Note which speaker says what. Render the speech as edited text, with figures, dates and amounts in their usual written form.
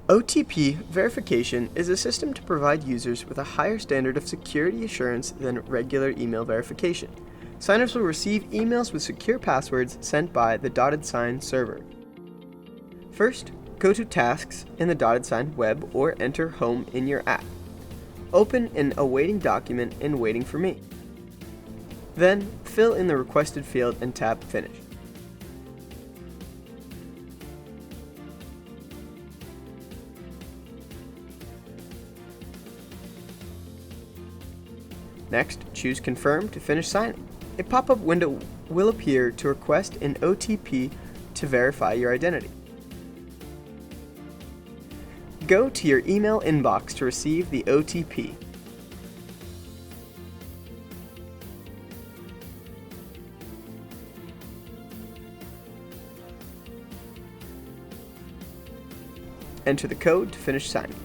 Speaker 1: OTP verification is a system to provide users with a higher standard of security assurance than regular email verification. Signers will receive emails with secure passwords sent by the DottedSign server. First, go to Tasks in the DottedSign web or enter Home in your app. Open an awaiting document in Waiting for Me. Then, fill in the requested field and tap Finish. Next, choose Confirm to finish signing. A pop-up window will appear to request an OTP to verify your identity. Go to your email inbox to receive the OTP. Enter the code to finish signing.